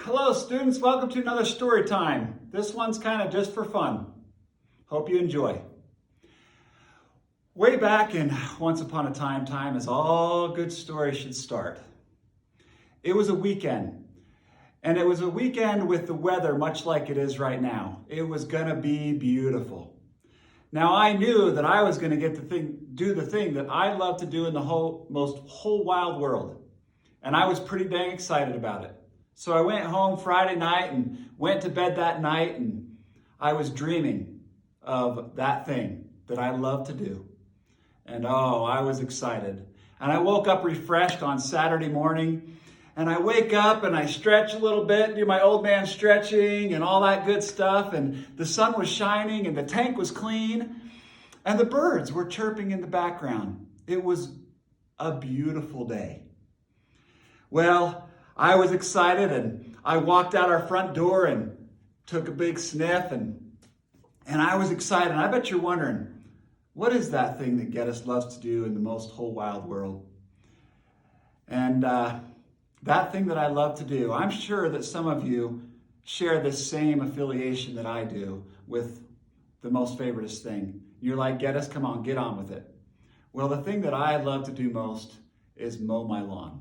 Hello students, welcome to another story time. This one's kind of just for fun. Hope you enjoy. Way back in Once Upon a Time as all good stories should start. It was a weekend, and it was a weekend with the weather much like it is right now. It was gonna be beautiful. Now I knew that I was gonna get to do the thing that I love to do in the whole wide world. And I was pretty dang excited about it. So I went home Friday night and went to bed that night, and I was dreaming of that thing that I love to do. And oh, I was excited. And I woke up refreshed on Saturday morning, and I wake up and I stretch a little bit, do my old man stretching and all that good stuff, and the sun was shining and the tank was clean, and the birds were chirping in the background. It was a beautiful day. Well, I was excited, and I walked out our front door and took a big sniff, and I was excited. And I bet you're wondering, what is that thing that Geddes loves to do in the most whole wild world? And that thing that I love to do, I'm sure that some of you share this same affiliation that I do with the most favoritist thing. You're like, Geddes, come on, get on with it. Well, the thing that I love to do most is mow my lawn.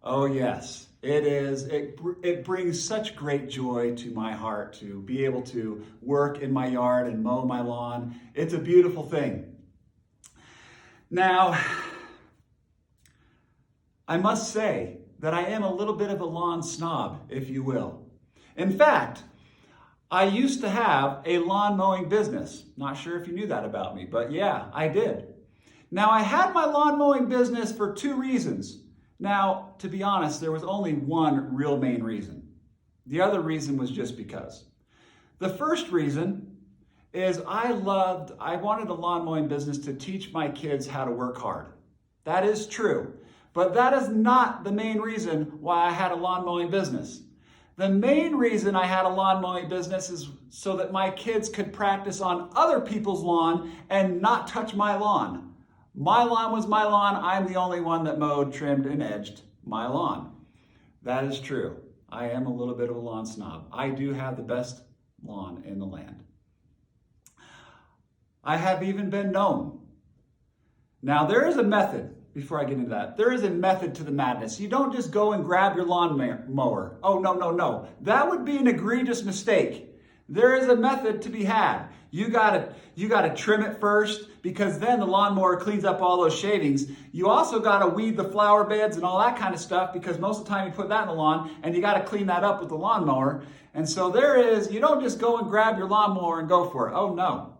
Oh yes, it is. It brings such great joy to my heart to be able to work in my yard and mow my lawn. It's a beautiful thing. Now, I must say that I am a little bit of a lawn snob, if you will. In fact, I used to have a lawn mowing business. Not sure if you knew that about me, but yeah, I did. Now, I had my lawn mowing business for two reasons. Now, to be honest, there was only one real main reason. The other reason was just because. The first reason is I wanted a lawn mowing business to teach my kids how to work hard. That is true, but that is not the main reason why I had a lawn mowing business. The main reason I had a lawn mowing business is so that my kids could practice on other people's lawn and not touch my lawn. My lawn was my lawn. I'm the only one that mowed, trimmed, and edged my lawn. That is true. I am a little bit of a lawn snob. I do have the best lawn in the land. I have even been known. Now, there is a method, before I get into that, there is a method to the madness. You don't just go and grab your lawn mower. Oh, no. That would be an egregious mistake. There is a method to be had. You gotta trim it first, because then the lawnmower cleans up all those shavings. You also gotta weed the flower beds and all that kind of stuff, because most of the time you put that in the lawn, and you gotta clean that up with the lawnmower. And so you don't just go and grab your lawnmower and go for it. Oh no.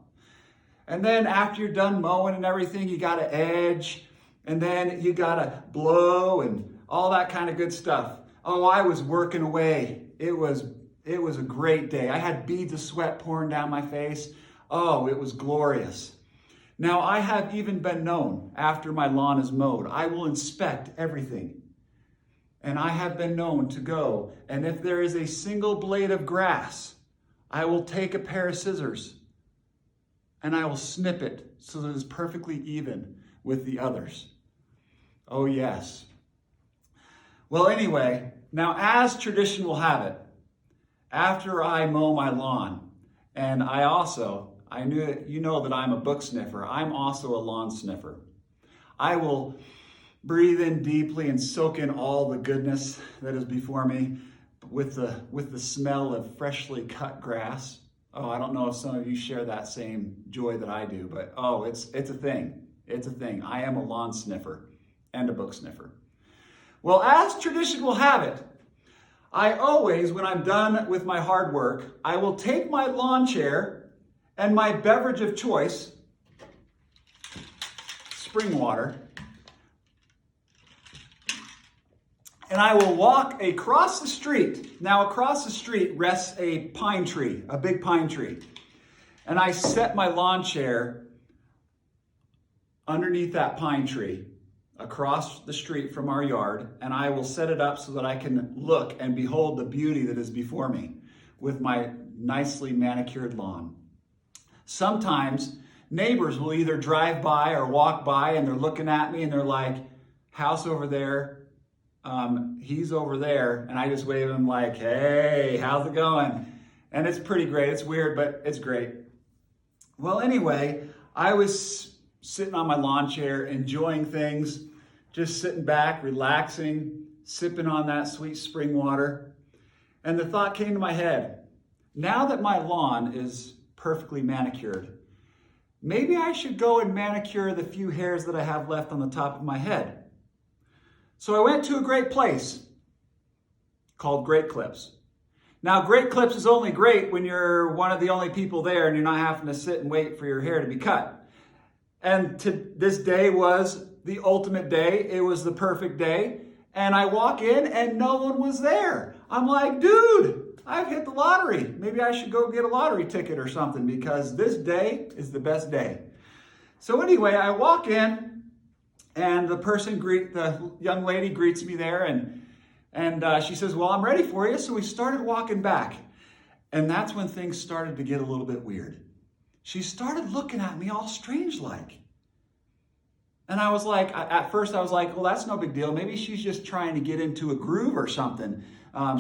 And then after you're done mowing and everything, you gotta edge, and then you gotta blow and all that kind of good stuff. Oh, I was working away. It was a great day. I had beads of sweat pouring down my face. Oh, it was glorious. Now, I have even been known, after my lawn is mowed, I will inspect everything. And I have been known to go, and if there is a single blade of grass, I will take a pair of scissors and I will snip it so that it is perfectly even with the others. Oh, yes. Well, anyway, now as tradition will have it, after I mow my lawn, and you know that I'm a book sniffer, I'm also a lawn sniffer. I will breathe in deeply and soak in all the goodness that is before me with the smell of freshly cut grass. Oh, I don't know if some of you share that same joy that I do, but oh, it's a thing. It's a thing. I am a lawn sniffer and a book sniffer. Well, as tradition will have it, I always, when I'm done with my hard work, I will take my lawn chair and my beverage of choice, spring water, and I will walk across the street. Now, across the street rests a pine tree, a big pine tree. And I set my lawn chair underneath that pine tree across the street from our yard, and I will set it up so that I can look and behold the beauty that is before me with my nicely manicured lawn. Sometimes neighbors will either drive by or walk by and they're looking at me and they're like, house over there, he's over there. And I just wave at him like, hey, how's it going? And it's pretty great. It's weird, but it's great. Well, anyway, I was sitting on my lawn chair, enjoying things, just sitting back, relaxing, sipping on that sweet spring water. And the thought came to my head, now that my lawn is perfectly manicured, maybe I should go and manicure the few hairs that I have left on the top of my head. So I went to a great place called Great Clips. Now, Great Clips is only great when you're one of the only people there and you're not having to sit and wait for your hair to be cut. And this day was the ultimate day. It was the perfect day. And I walk in and no one was there. I'm like, dude, I've hit the lottery. Maybe I should go get a lottery ticket or something because this day is the best day. So anyway, I walk in and the young lady greets me there and she says, well, I'm ready for you. So we started walking back. And that's when things started to get a little bit weird. She started looking at me all strange like. And I was like, at first I was like, well, that's no big deal. Maybe she's just trying to get into a groove or something.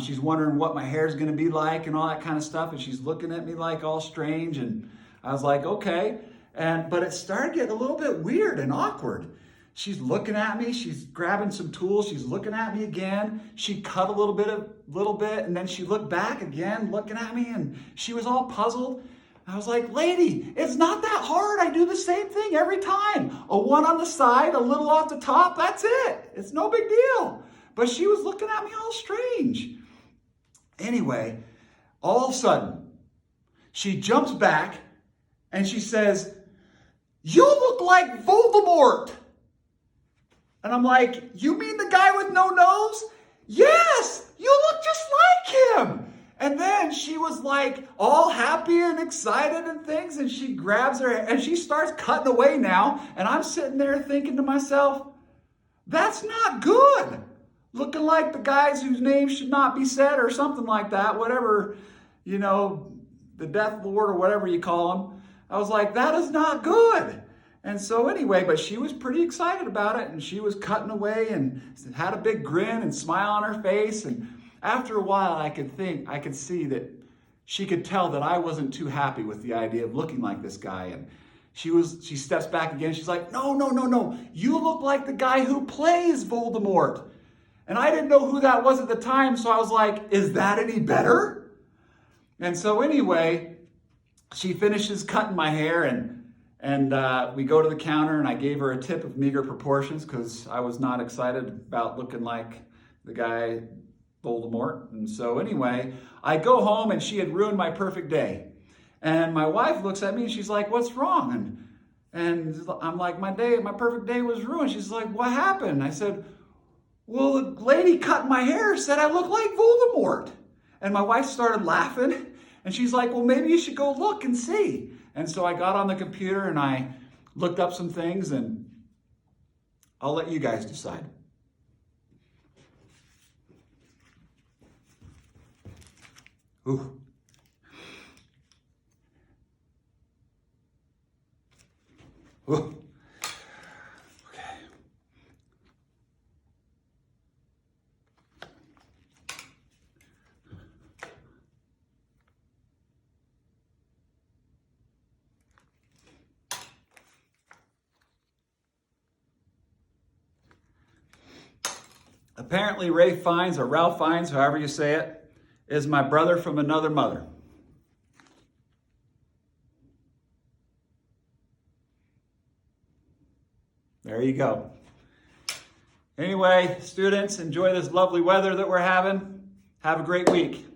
She's wondering what my hair is going to be like and all that kind of stuff. And she's looking at me like all strange. And I was like, okay. But it started getting a little bit weird and awkward. She's looking at me. She's grabbing some tools. She's looking at me again. She cut a little bit. And then she looked back again, looking at me. And she was all puzzled. I was like, lady, it's not that hard. I do the same thing every time. A one on the side, a little off the top. That's it. It's no big deal. But she was looking at me all strange. Anyway, all of a sudden, she jumps back and she says, you look like Voldemort. And I'm like, you mean the guy with no nose? Yes, you look just like him. And then she was like all happy and excited and things. And she grabs her and she starts cutting away now. And I'm sitting there thinking to myself, that's not good. Looking like the guys whose names should not be said or something like that. Whatever, the Death Lord or whatever you call him. I was like, that is not good. And so anyway, but she was pretty excited about it. And she was cutting away and had a big grin and smile on her face. And after a while, I could see that she could tell that I wasn't too happy with the idea of looking like this guy. And she steps back again. She's like, no. You look like the guy who plays Voldemort. And I didn't know who that was at the time. So I was like, is that any better? And so anyway, she finishes cutting my hair and we go to the counter and I gave her a tip of meager proportions because I was not excited about looking like the guy Voldemort. And so anyway, I go home and she had ruined my perfect day. And my wife looks at me and she's like, what's wrong? And I'm like, my perfect day was ruined. She's like, what happened? I said, well, the lady cutting my hair said I look like Voldemort. And my wife started laughing and she's like, well, maybe you should go look and see. And so I got on the computer and I looked up some things and I'll let you guys decide. Ooh. Ooh. Okay. Apparently Ray Fiennes, or Ralph Fiennes, however you say it, is my brother from another mother. There you go. Anyway, students, enjoy this lovely weather that we're having. Have a great week.